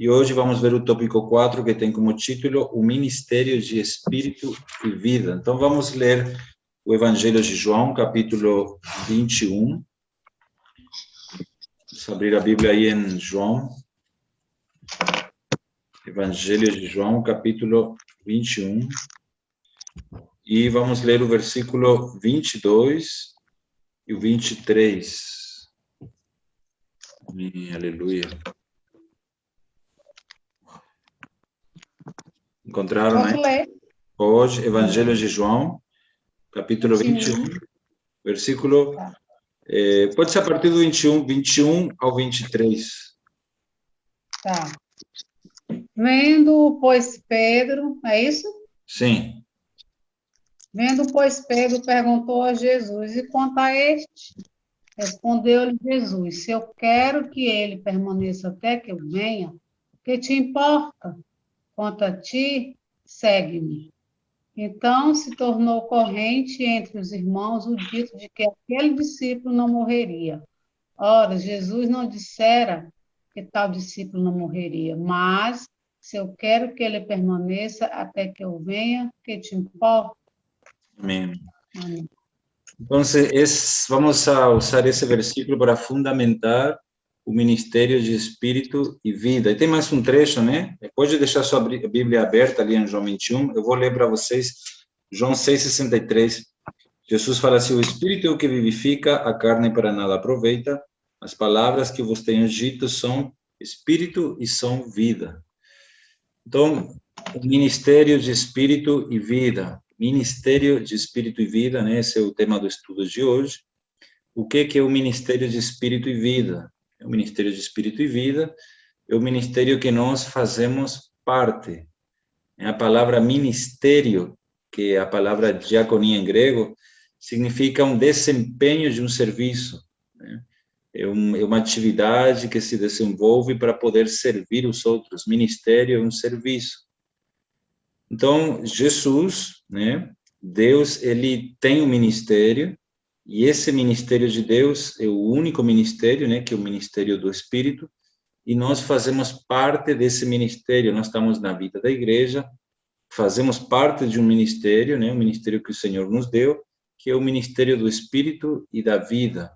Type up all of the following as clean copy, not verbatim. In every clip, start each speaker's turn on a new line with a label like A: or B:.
A: E hoje vamos ver o tópico 4, que tem como título o Ministério de Espírito e Vida. Então vamos ler o Evangelho de João, capítulo 21. Vamos abrir a Bíblia aí em João. Evangelho de João, capítulo 21. E vamos ler o versículo 22 e o 23. Amém, aleluia. Encontraram,
B: Posso
A: né?
B: ler?
A: Hoje, Evangelho de João, capítulo 21, versículo... pode ser a partir do 21 ao 23.
B: Tá. Vendo, pois, Pedro, é isso?
A: Sim.
B: Vendo, pois, Pedro perguntou a Jesus, e quanto a este? Respondeu-lhe Jesus, se eu quero que ele permaneça até que eu venha, que te importa? Quanto a ti, segue-me. Então se tornou corrente entre os irmãos o dito de que aquele discípulo não morreria. Ora, Jesus não dissera que tal discípulo não morreria, mas se eu quero que ele permaneça até que eu venha, que te importa?
A: Amém.
B: Amém.
A: Entonces, vamos a usar esse versículo para fundamentar o ministério de Espírito e Vida. E tem mais um trecho, né? Pode deixar sua Bíblia aberta ali em João 21. Eu vou ler para vocês João 6,63. Jesus fala assim: o Espírito é o que vivifica, a carne para nada aproveita. As palavras que vos tenho dito são Espírito e são vida. Então, o ministério de Espírito e Vida. Ministério de Espírito e Vida, né? Esse é o tema do estudo de hoje. O que é o Ministério de Espírito e Vida? O Ministério de Espírito e Vida é o ministério que nós fazemos parte. A palavra ministério, que é a palavra diaconia em grego, significa um desempenho de um serviço, né? É uma atividade que se desenvolve para poder servir os outros. Ministério é um serviço. Então, Jesus, né, Deus, ele tem um ministério, e esse ministério de Deus é o único ministério, né, que é o ministério do Espírito, e nós fazemos parte desse ministério. Nós estamos na vida da igreja, fazemos parte de um ministério, né, um ministério que o Senhor nos deu, que é o ministério do Espírito e da vida.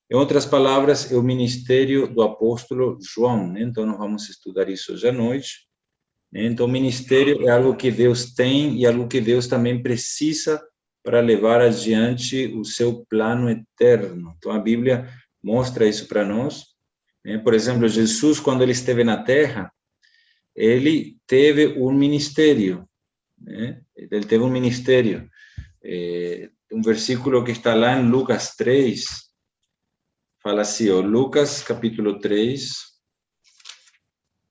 A: Em outras palavras, é o ministério do apóstolo João, né? Então, nós vamos estudar isso hoje à noite. Então, o ministério é algo que Deus tem e algo que Deus também precisa para levar adiante o seu plano eterno. Então, a Bíblia mostra isso para nós. Por exemplo, Jesus, quando ele esteve na Terra, ele teve um ministério. Ele teve um ministério. Um versículo que está lá em Lucas 3, fala assim, ó, Lucas capítulo 3,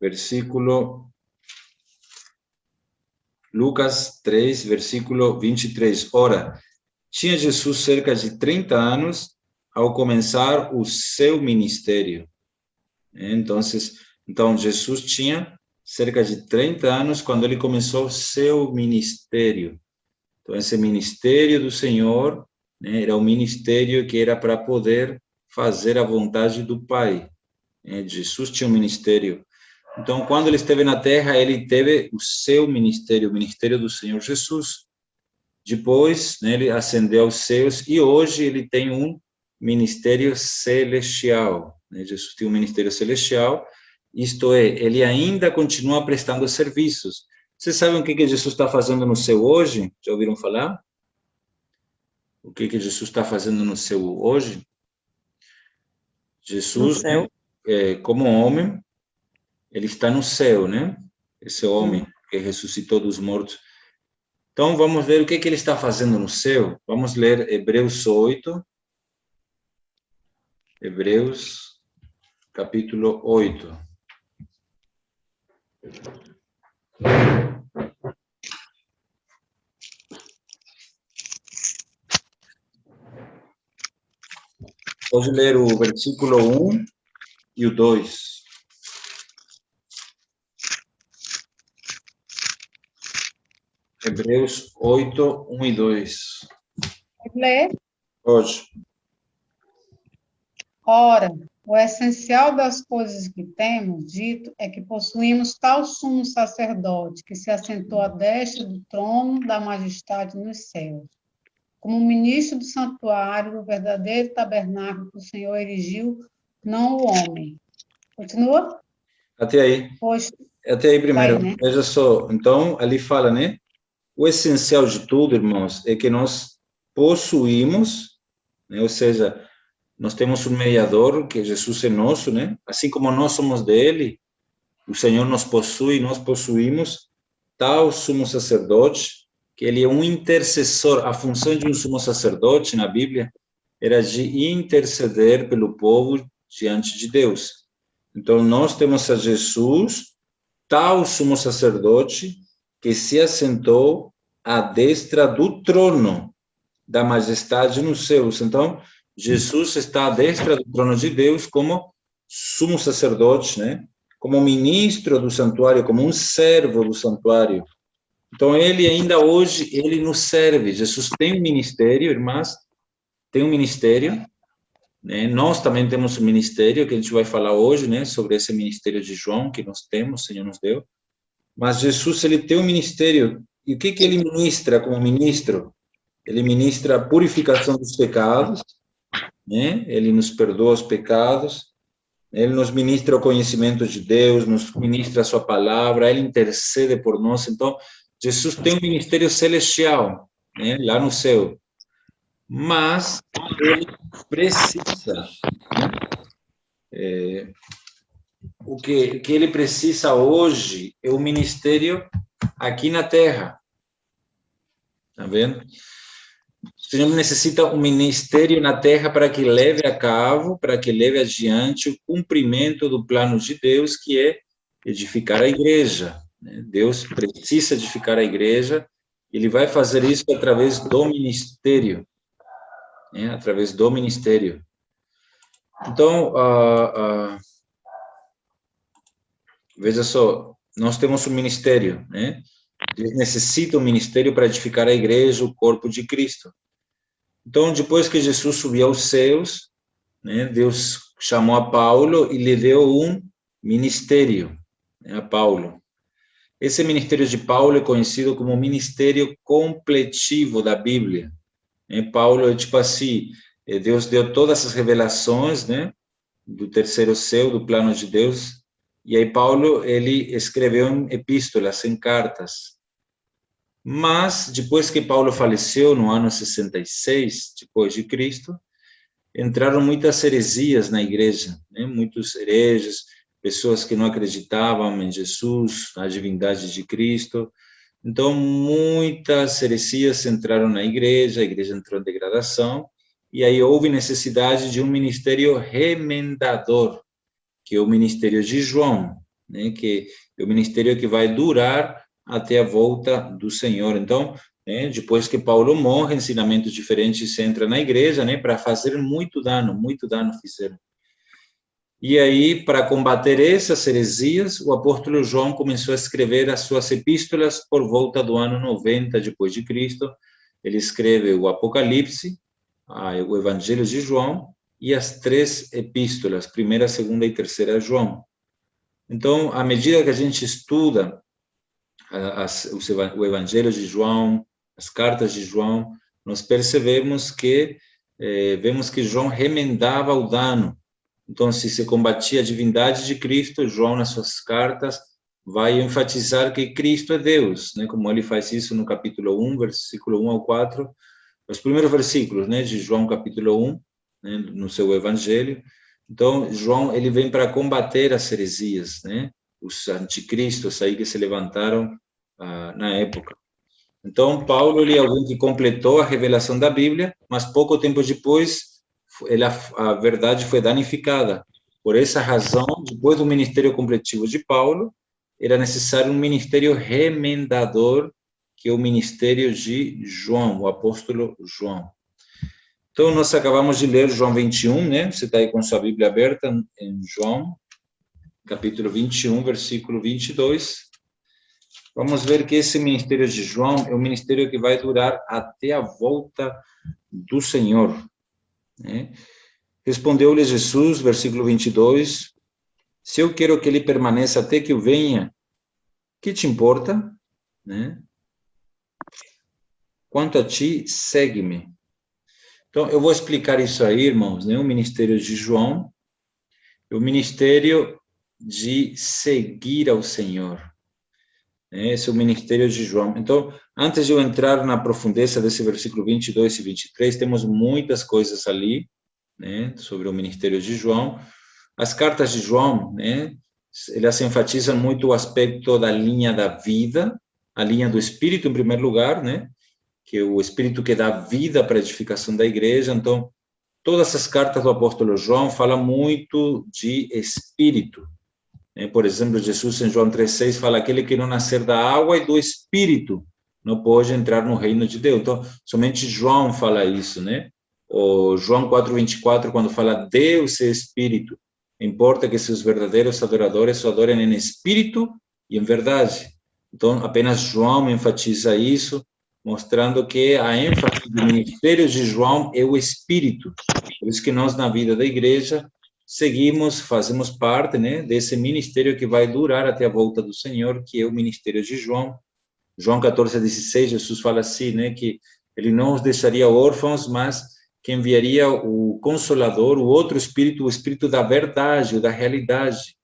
A: versículo... Lucas 3, versículo 23. Ora, tinha Jesus cerca de 30 anos ao começar o seu ministério. Então, Jesus tinha cerca de 30 anos quando ele começou o seu ministério. Então, esse ministério do Senhor, né, era um ministério que era para poder fazer a vontade do Pai. Jesus tinha um ministério. Então, quando ele esteve na terra, ele teve o seu ministério, o ministério do Senhor Jesus. Depois, né, ele ascendeu aos céus e hoje ele tem um ministério celestial. Né? Jesus tem um ministério celestial, isto é, ele ainda continua prestando serviços. Vocês sabem o que Jesus está fazendo no céu hoje? Já ouviram falar? O que Jesus está fazendo no céu hoje? Jesus, né, como homem, ele está no céu, né? Esse homem que ressuscitou dos mortos. Então, vamos ver o que ele está fazendo no céu. Vamos ler Hebreus 8. Hebreus, capítulo 8. Pode ler o versículo 1 e o 2. Hebreus 8, 1 e 2.
B: Pode ler?
A: Pode.
B: Ora, O essencial das coisas que temos dito é que possuímos tal sumo sacerdote que se assentou à destra do trono da majestade nos céus, como ministro do santuário, do verdadeiro tabernáculo que o Senhor erigiu, não o homem. Continua?
A: Até aí.
B: Pois,
A: Até aí primeiro.
B: tá aí, né?
A: Veja só. Então, ali fala, né? O essencial de tudo, irmãos, é que nós possuímos, né? Ou seja, nós temos um mediador, que Jesus é nosso, né? Assim como nós somos dele, o Senhor nos possui, nós possuímos tal sumo sacerdote, que ele é um intercessor. A função de um sumo sacerdote na Bíblia era de interceder pelo povo diante de Deus. Então, nós temos a Jesus, tal sumo sacerdote, que se assentou à destra do trono da majestade nos céus. Então, Jesus está à destra do trono de Deus como sumo sacerdote, né? Como ministro do santuário, como um servo do santuário. Então, ele ainda hoje, ele nos serve. Jesus tem um ministério, irmãs, tem um ministério, né? Nós também temos um ministério, que a gente vai falar hoje, né? Sobre esse ministério de João, que nós temos, o Senhor nos deu. Mas Jesus, ele tem um ministério. E o que ele ministra como ministro? Ele ministra a purificação dos pecados, né? Ele nos perdoa os pecados, ele nos ministra o conhecimento de Deus, nos ministra a sua palavra, ele intercede por nós. Então, Jesus tem um ministério celestial, né? Lá no céu. Mas ele precisa, né? O que ele precisa hoje é o ministério aqui na terra. Tá vendo? O Senhor necessita um ministério na terra para que leve a cabo, para que leve adiante o cumprimento do plano de Deus, que é edificar a igreja. Deus precisa edificar a igreja, ele vai fazer isso através do ministério, né? Através do ministério. Então, veja só, nós temos um ministério, né? Deus necessita um ministério para edificar a igreja, o corpo de Cristo. Então, depois que Jesus subiu aos céus, né, Deus chamou a Paulo e lhe deu um ministério, né, a Paulo. Esse ministério de Paulo é conhecido como o ministério completivo da Bíblia. Né? Paulo é tipo assim, Deus deu todas as revelações, né, do terceiro céu, do plano de Deus, e aí Paulo, ele escreveu em epístolas, em cartas. Mas, depois que Paulo faleceu, no ano 66, depois de Cristo, entraram muitas heresias na igreja, né? Muitos hereges, pessoas que não acreditavam em Jesus, na divindade de Cristo. Então, muitas heresias entraram na igreja, a igreja entrou em degradação, e aí houve necessidade de um ministério remendador, que é o ministério de João, né? Que é o ministério que vai durar até a volta do Senhor. Então, né, depois que Paulo morre, ensinamentos diferentes entram na igreja, né, para fazer muito dano fizeram. E aí, para combater essas heresias, o apóstolo João começou a escrever as suas epístolas por volta do ano 90 depois de Cristo. Ele escreve o Apocalipse, o Evangelho de João e as 3 epístolas, primeira, segunda e terceira João. Então, à medida que a gente estuda o Evangelho de João, as cartas de João, nós percebemos que vemos que João remendava o dano. Então, se combatia a divindade de Cristo, João, nas suas cartas, vai enfatizar que Cristo é Deus, né? Como ele faz isso no capítulo 1, versículo 1 ao 4, os primeiros versículos, né, de João capítulo 1, né, no seu Evangelho. Então, João, ele vem para combater as heresias, né? Os anticristos aí que se levantaram na época. Então, Paulo, ele é alguém que completou a revelação da Bíblia, mas pouco tempo depois, a verdade foi danificada. Por essa razão, depois do ministério completivo de Paulo, era necessário um ministério remendador, que é o ministério de João, o apóstolo João. Então, nós acabamos de ler João 21, né? Você está aí com sua Bíblia aberta em João, capítulo 21, versículo 22. Vamos ver que esse ministério de João é um ministério que vai durar até a volta do Senhor, né? Respondeu-lhe Jesus, versículo 22, se eu quero que ele permaneça até que eu venha, que te importa? Né? Quanto a ti, segue-me. Então, eu vou explicar isso aí, irmãos, né? O ministério de João, o ministério de seguir ao Senhor. Esse é o ministério de João. Então, antes de eu entrar na profundeza desse versículo 22 e 23, temos muitas coisas ali, né, sobre o ministério de João. As cartas de João, né, elas enfatizam muito o aspecto da linha da vida, a linha do Espírito, em primeiro lugar, né, que é o Espírito que dá vida para a edificação da igreja. Então, todas as cartas do apóstolo João falam muito de Espírito. Por exemplo, Jesus em João 3,6 fala, aquele que não nascer da água e do Espírito não pode entrar no reino de Deus. Então, somente João fala isso, né? O João 4,24, quando fala Deus é Espírito, importa que seus verdadeiros adoradores o adorem em Espírito e em verdade. Então, apenas João enfatiza isso, mostrando que a ênfase do ministério de João é o Espírito. Por isso que nós, na vida da igreja, seguimos, fazemos parte, né, desse ministério que vai durar até a volta do Senhor, que é o ministério de João. João 14,16, Jesus fala assim, né, que ele não os deixaria órfãos, mas que enviaria o Consolador, o outro Espírito, o Espírito da verdade, o da realidade,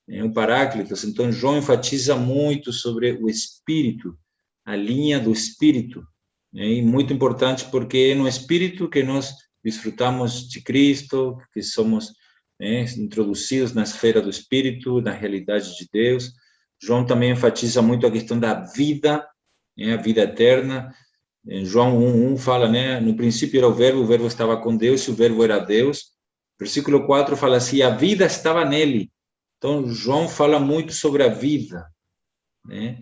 A: né, o Paráclitos. Então, João enfatiza muito sobre o Espírito, a linha do Espírito, né, e muito importante porque é no Espírito que nós desfrutamos de Cristo, que somos, né, introduzidos na esfera do Espírito, na realidade de Deus. João também enfatiza muito a questão da vida, né, a vida eterna. Em João 1,1 fala, né, no princípio era o verbo estava com Deus e o verbo era Deus. Versículo 4 fala assim, a vida estava nele. Então, João fala muito sobre a vida, né,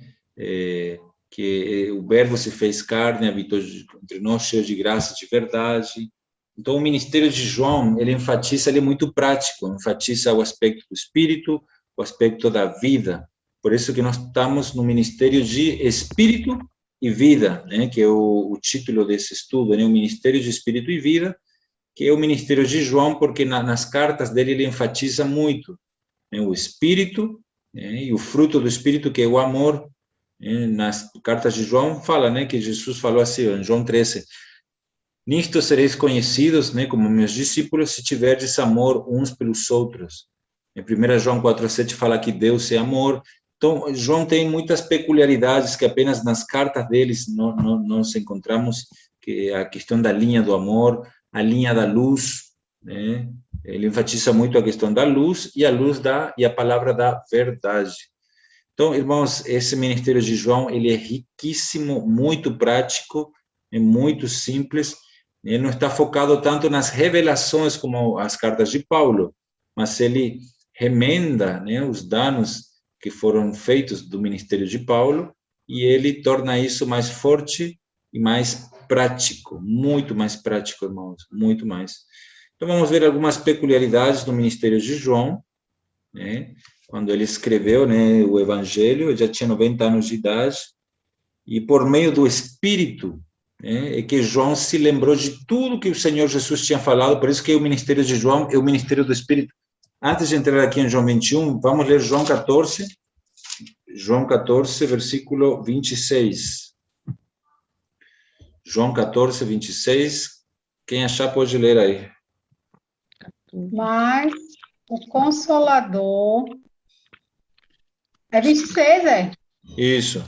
A: que o verbo se fez carne, habitou entre nós, cheio de graça e de verdade. Então, o ministério de João, ele enfatiza, ele é muito prático, enfatiza o aspecto do Espírito, o aspecto da vida. Por isso que nós estamos no ministério de Espírito e Vida, né, que é o título desse estudo, né, o ministério de Espírito e Vida, que é o ministério de João, porque nas cartas dele ele enfatiza muito, né, o Espírito, né, e o fruto do Espírito, que é o amor. Nas cartas de João fala, né, que Jesus falou assim, em João 13, nisto sereis conhecidos, né, como meus discípulos, se tiverdes amor uns pelos outros. Em 1 João 4,7 fala que Deus é amor. Então, João tem muitas peculiaridades que apenas nas cartas deles nós encontramos, que é a questão da linha do amor, a linha da luz, né? Ele enfatiza muito a questão da luz e a palavra da verdade. Então, irmãos, esse ministério de João, ele é riquíssimo, muito prático, é muito simples. Ele não está focado tanto nas revelações como as cartas de Paulo, mas ele remenda, né, os danos que foram feitos do ministério de Paulo e ele torna isso mais forte e mais prático, muito mais prático, irmãos, muito mais. Então, vamos ver algumas peculiaridades do ministério de João, né? Quando ele escreveu, né, o Evangelho, ele já tinha 90 anos de idade, e por meio do Espírito, né, é que João se lembrou de tudo que o Senhor Jesus tinha falado, por isso que o ministério de João é o ministério do Espírito. Antes de entrar aqui em João 21, vamos ler João 14, versículo 26. João 14, 26. Quem achar pode ler aí.
B: Mas o Consolador... É 26, é?
A: Isso.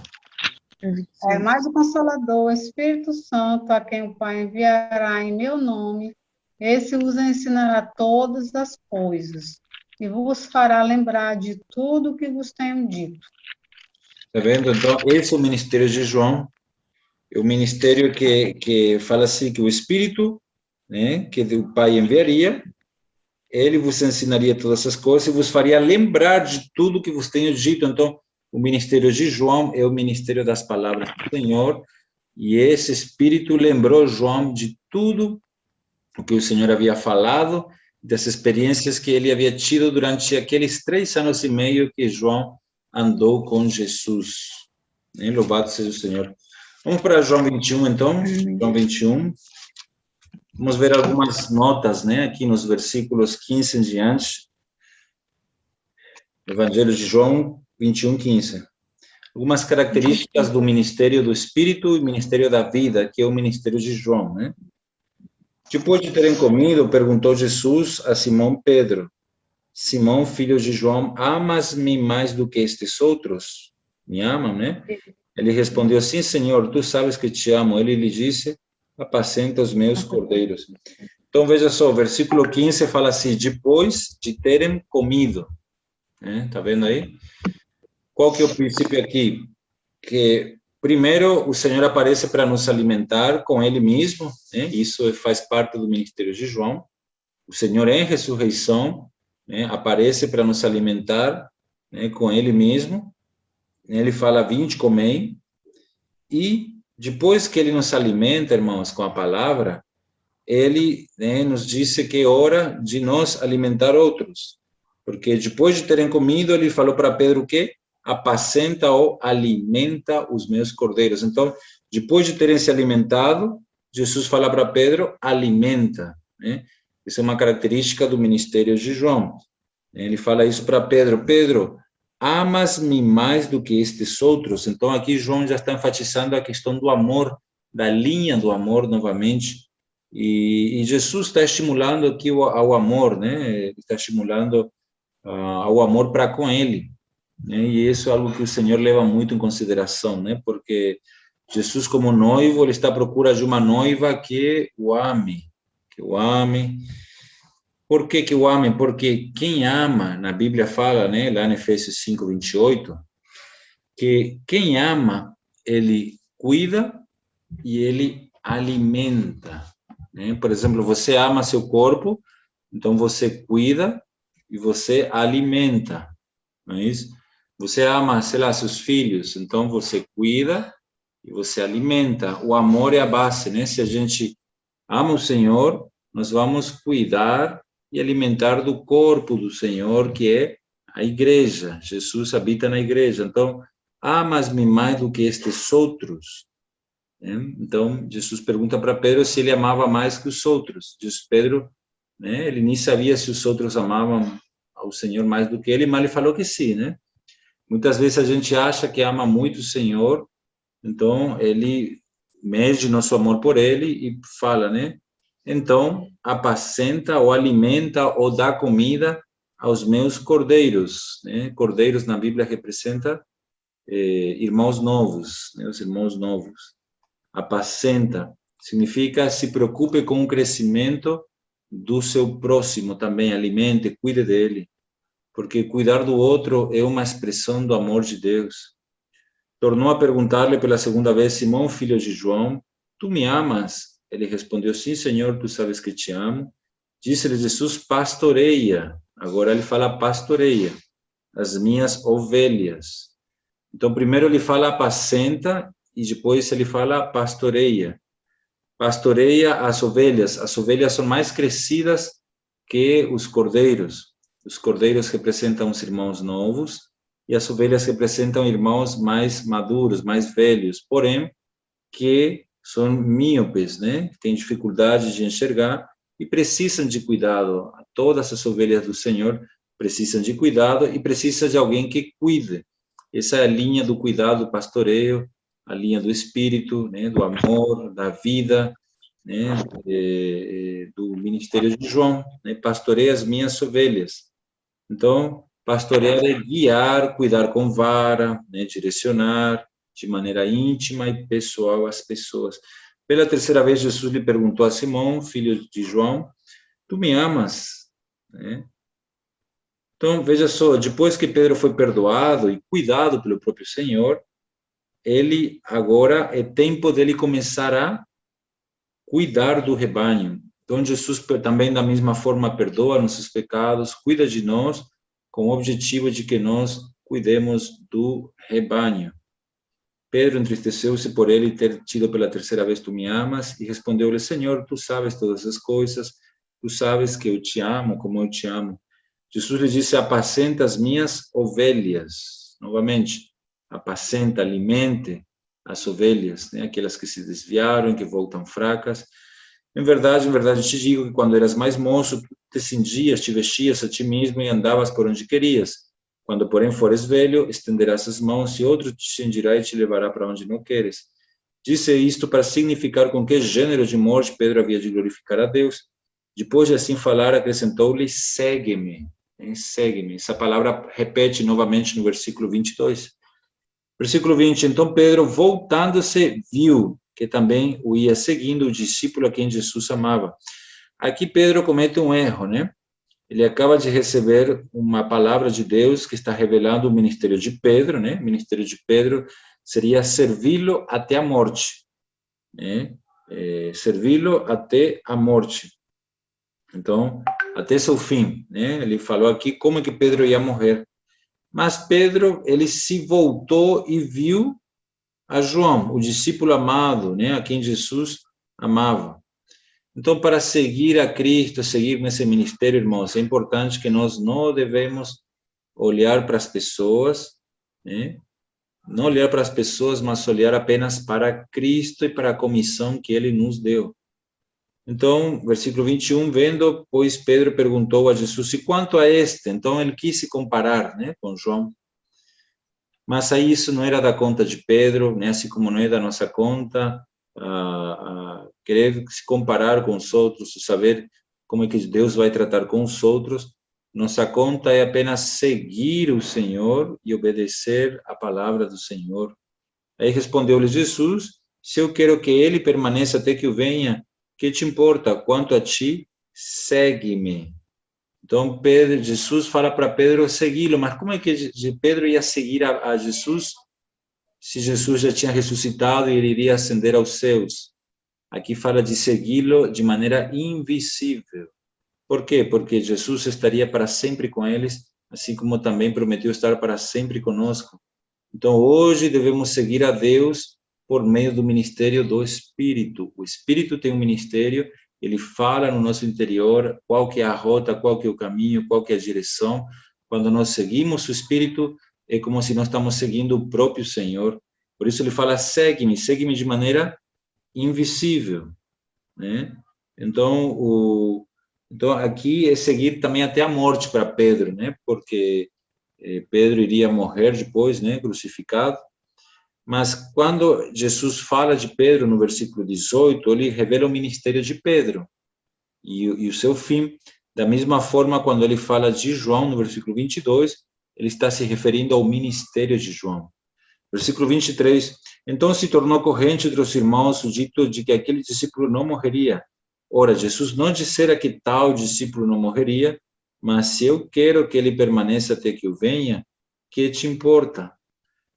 B: Mas o Consolador, o Espírito Santo, a quem o Pai enviará em meu nome, esse vos ensinará todas as coisas e vos fará lembrar de tudo o que vos tenho dito.
A: Está vendo? Então, esse é o ministério de João, é o ministério que fala assim, que o Espírito, né, que o Pai enviaria, ele vos ensinaria todas essas coisas e vos faria lembrar de tudo que vos tenho dito. Então, o ministério de João é o ministério das palavras do Senhor, e esse Espírito lembrou João de tudo o que o Senhor havia falado, das experiências que ele havia tido durante aqueles 3 anos e meio que João andou com Jesus. Louvado seja o Senhor. Vamos para João 21, então. João 21. Vamos ver algumas notas, né, aqui nos versículos 15 em diante, Evangelho de João 21:15. Algumas características do ministério do Espírito e ministério da vida, que é o ministério de João, né? Depois de terem comido, perguntou Jesus a Simão Pedro: Simão, filho de João, amas-me mais do que estes outros? Me amam, né? Ele respondeu: sim, Senhor, tu sabes que te amo. Ele lhe disse: apacenta os meus cordeiros. Então, veja só, o versículo 15 fala assim: depois de terem comido. Né? Tá vendo aí? Qual que é o princípio aqui? Que, primeiro, o Senhor aparece para nos alimentar com Ele mesmo, né? Isso faz parte do ministério de João. O Senhor, em ressurreição, né, aparece para nos alimentar, né, com Ele mesmo. Ele fala: vinde, comei. E depois que Ele nos alimenta, irmãos, com a palavra, Ele, né, nos disse que é hora de nós alimentar outros. Porque depois de terem comido, Ele falou para Pedro que apacenta ou alimenta os meus cordeiros. Então, depois de terem se alimentado, Jesus fala para Pedro: alimenta, né? Isso é uma característica do ministério de João. Ele fala isso para Pedro: Pedro, amas-me mais do que estes outros? Então, aqui João já está enfatizando a questão do amor, da linha do amor novamente. E Jesus está estimulando aqui ao amor, né? Está estimulando ao amor para com Ele, né? E isso é algo que o Senhor leva muito em consideração, né? Porque Jesus, como noivo, ele está à procura de uma noiva que o ame, que o ame. Por que que o ame? Porque quem ama, na Bíblia fala, né, lá em Efésios 5:28, que quem ama, ele cuida e ele alimenta, né? Por exemplo, você ama seu corpo, então você cuida e você alimenta, não é isso? Você ama, sei lá, seus filhos, então você cuida e você alimenta. O amor é a base, né? Se a gente ama o Senhor, nós vamos cuidar e alimentar do corpo do Senhor, que é a igreja. Jesus habita na igreja. Então, amas-me mais do que estes outros? Né? Então, Jesus pergunta para Pedro se ele amava mais que os outros. Diz Pedro, né, ele nem sabia se os outros amavam ao Senhor mais do que ele, mas ele falou que sim, né? Muitas vezes a gente acha que ama muito o Senhor, então ele mede nosso amor por ele e fala, né? Então, apacenta ou alimenta ou dá comida aos meus cordeiros, né? Cordeiros na Bíblia representa irmãos novos, né? Os irmãos novos. Apacenta significa se preocupe com o crescimento do seu próximo também, alimente, cuide dele, porque cuidar do outro é uma expressão do amor de Deus. Tornou a perguntar-lhe pela segunda vez: Simão, filho de João, tu me amas? Ele respondeu: sim, Senhor, tu sabes que te amo. Disse-lhe Jesus: pastoreia. Agora ele fala: pastoreia as minhas ovelhas. Então, primeiro ele fala apacenta e depois ele fala pastoreia. Pastoreia as ovelhas. As ovelhas são mais crescidas que os cordeiros. Os cordeiros representam os irmãos novos e as ovelhas representam irmãos mais maduros, mais velhos, porém, que são míopes, né? Têm dificuldade de enxergar e precisam de cuidado. Todas as ovelhas do Senhor precisam de cuidado e precisam de alguém que cuide. Essa é a linha do cuidado, do pastoreio, a linha do espírito, né? Do amor, da vida, né? Do ministério de João, né? Pastoreia as minhas ovelhas. Então, pastorear é guiar, cuidar com vara, né, direcionar de maneira íntima e pessoal as pessoas. Pela terceira vez, Jesus lhe perguntou a Simão, filho de João: tu me amas? Né? Então, veja só, depois que Pedro foi perdoado e cuidado pelo próprio Senhor, ele agora é tempo dele começar a cuidar do rebanho. Então, Jesus também, da mesma forma, perdoa nossos pecados, cuida de nós, com o objetivo de que nós cuidemos do rebanho. Pedro entristeceu-se por ele ter tido pela terceira vez: tu me amas? E respondeu-lhe: Senhor, tu sabes todas as coisas, tu sabes que eu te amo como eu te amo. Jesus lhe disse: apacenta as minhas ovelhas. Novamente, apacenta, alimente as ovelhas, né? Aquelas que se desviaram, que voltam fracas. Em verdade, eu te digo que quando eras mais moço, tu te cingias, te vestias a ti mesmo e andavas por onde querias. Quando, porém, fores velho, estenderás as mãos e outro te cingirá e te levará para onde não queres. Disse isto para significar com que gênero de morte Pedro havia de glorificar a Deus. Depois de assim falar, acrescentou-lhe, segue-me. Segue-me. Essa palavra repete novamente no versículo 22. Versículo 20, então Pedro, voltando-se, viu que também o ia seguindo o discípulo a quem Jesus amava. Aqui Pedro comete um erro, né? Ele acaba de receber uma palavra de Deus que está revelando o ministério de Pedro, né? O ministério de Pedro seria servi-lo até a morte, né? Servi-lo até a morte. Então, até seu fim, né? Ele falou aqui como é que Pedro ia morrer. Mas Pedro, ele se voltou e viu a João, o discípulo amado, né, a quem Jesus amava. Então, para seguir a Cristo, seguir nesse ministério, irmãos, é importante que nós não devemos olhar para as pessoas, né? Não olhar para as pessoas, mas olhar apenas para Cristo e para a comissão que Ele nos deu. Então, versículo 21, vendo, pois Pedro perguntou a Jesus, e quanto a este? Então, ele quis se comparar, né, com João. Mas aí isso não era da conta de Pedro, né? Assim como não é da nossa conta, querer se comparar com os outros, saber como é que Deus vai tratar com os outros. Nossa conta é apenas seguir o Senhor e obedecer a palavra do Senhor. Aí respondeu-lhe Jesus, se eu quero que ele permaneça até que eu venha, que te importa? Quanto a ti, segue-me. Então, Jesus fala para Pedro segui-lo, mas como é que Pedro ia seguir a Jesus se Jesus já tinha ressuscitado e ele iria ascender aos céus? Aqui fala de segui-lo de maneira invisível. Por quê? Porque Jesus estaria para sempre com eles, assim como também prometeu estar para sempre conosco. Então, hoje devemos seguir a Deus por meio do ministério do Espírito. O Espírito tem um ministério, ele fala no nosso interior qual que é a rota, qual que é o caminho, qual que é a direção. Quando nós seguimos o Espírito, é como se nós estamos seguindo o próprio Senhor. Por isso ele fala, segue-me de maneira invisível, né? Então aqui é seguir também até a morte para Pedro, né? Porque Pedro iria morrer depois, né, crucificado. Mas quando Jesus fala de Pedro no versículo 18, ele revela o ministério de Pedro e o seu fim. Da mesma forma, quando ele fala de João no versículo 22, ele está se referindo ao ministério de João. Versículo 23, então se tornou corrente entre os irmãos o dito de que aquele discípulo não morreria. Ora, Jesus não dissera que tal discípulo não morreria, mas se eu quero que ele permaneça até que eu venha, que te importa?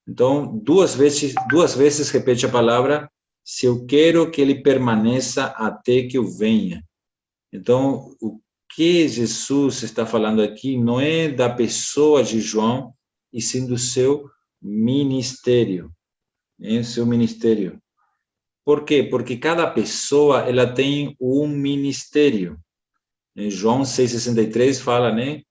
A: Então, duas vezes repete a palavra, se eu quero que ele permaneça até que eu venha. Então, o que Jesus está falando aqui não é da pessoa de João, e sim do seu ministério, né? Seu ministério. Por quê? Porque cada pessoa, ela tem um ministério. Em João 6,63 fala, né,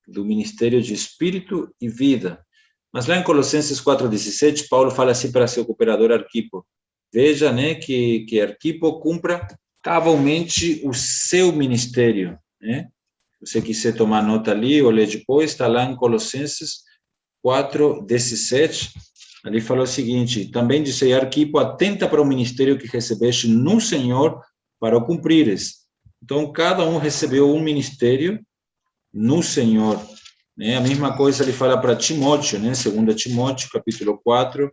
A: do ministério de espírito e vida. Mas lá em Colossenses 4,17, Paulo fala assim para seu cooperador Arquipo, veja, né, que Arquipo cumpra cabalmente o seu ministério, né? Se você quiser tomar nota ali ou ler depois, está lá em Colossenses 4,17, ali fala o seguinte, também disse Arquipo, atenta para o ministério que recebeste no Senhor para o cumprires. Então, cada um recebeu um ministério no Senhor, né? A mesma coisa ele fala para Timóteo, né? 2 Timóteo, capítulo 4,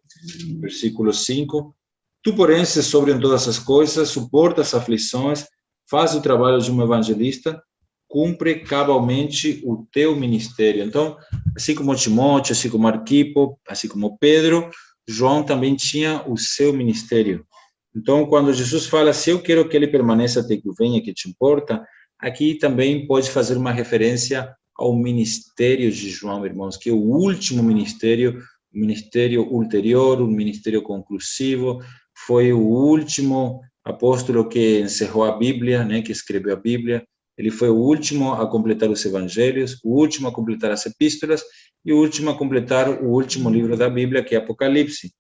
A: versículo 5. Tu, porém, se sobre em todas as coisas, suporta as aflições, faz o trabalho de um evangelista, cumpre cabalmente o teu ministério. Então, assim como Timóteo, assim como Arquipo, assim como Pedro, João também tinha o seu ministério. Então, quando Jesus fala, se eu quero que ele permaneça até que eu venha, que te importa, aqui também pode fazer uma referência ao ministério de João, irmãos, que é o último ministério, o ministério ulterior, o ministério conclusivo, foi o último apóstolo que encerrou a Bíblia, né, que escreveu a Bíblia. Ele foi o último a completar os evangelhos, o último a completar as epístolas e o último a completar o último livro da Bíblia, que é Apocalipse.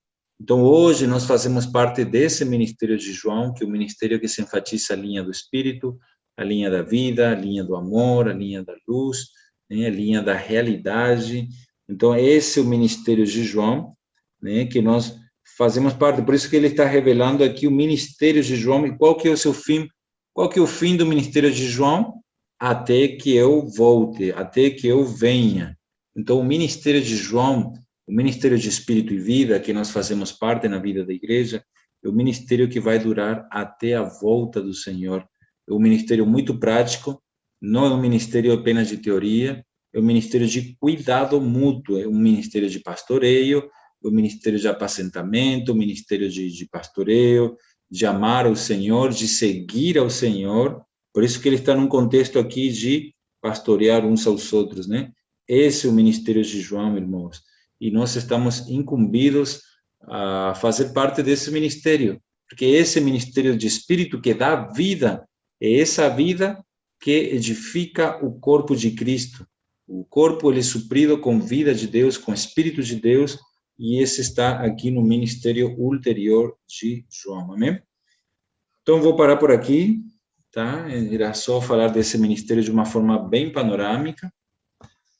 A: Então, hoje, nós fazemos parte desse ministério de João, que é o ministério que se enfatiza a linha do Espírito, a linha da vida, a linha do amor, a linha da luz, né, a linha da realidade. Então, esse é o ministério de João, né, que nós fazemos parte. Por isso que ele está revelando aqui o ministério de João. E qual que é o seu fim? Qual que é o fim do ministério de João? Até que eu volte, até que eu venha. Então, o ministério de João, o ministério de Espírito e Vida, que nós fazemos parte na vida da igreja, é o ministério que vai durar até a volta do Senhor. É um ministério muito prático, não é um ministério apenas de teoria, é um ministério de cuidado mútuo, é um ministério de pastoreio, é um ministério de apacentamento, um ministério de pastoreio, de amar o Senhor, de seguir ao Senhor. Por isso que ele está num contexto aqui de pastorear uns aos outros, né? Esse é o ministério de João, irmãos. E nós estamos incumbidos a fazer parte desse ministério, porque esse ministério de Espírito que dá vida, é essa vida que edifica o corpo de Cristo. O corpo, ele é suprido com vida de Deus, com Espírito de Deus, e esse está aqui no ministério ulterior de João, amém? Então, vou parar por aqui, tá? Irá só falar desse ministério de uma forma bem panorâmica,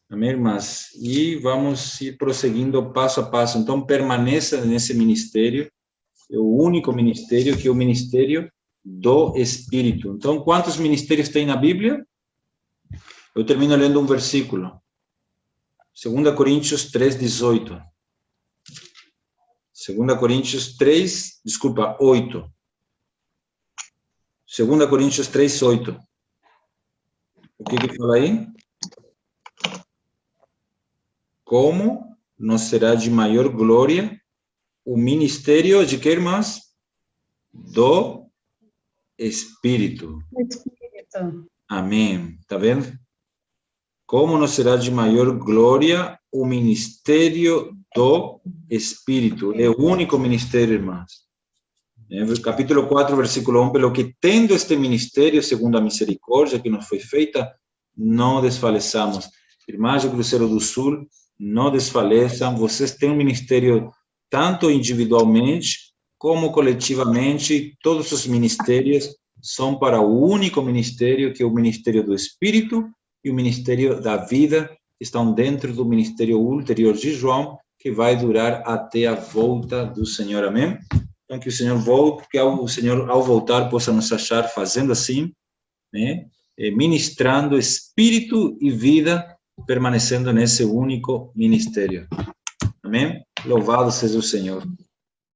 A: amém, irmãs? E vamos ir prosseguindo passo a passo. Então, permaneça nesse ministério, é o único ministério, que é o ministério do Espírito. Então, quantos ministérios tem na Bíblia? Eu termino lendo um versículo. 2 Coríntios 3:18. 2 Coríntios 8. 2 Coríntios 3:8. O que fala aí? Como não será de maior glória o ministério de que, irmãs? Do Espírito.
B: Espírito.
A: Amém. Tá vendo? Como não será de maior glória o ministério do Espírito? É o único ministério, irmãs. Capítulo 4, versículo 1, pelo que tendo este ministério, segundo a misericórdia que nos foi feita, não desfaleçamos. Irmãs do Cruzeiro do Sul, não desfaleçam, vocês têm um ministério tanto individualmente como coletivamente, todos os ministérios são para o único ministério, que é o ministério do Espírito e o ministério da vida, que estão dentro do ministério ulterior de João, que vai durar até a volta do Senhor, amém? Então, que o Senhor volte, que o Senhor, ao voltar, possa nos achar fazendo assim, né? Ministrando Espírito e vida, permanecendo nesse único ministério. Amém? Louvado seja o Senhor.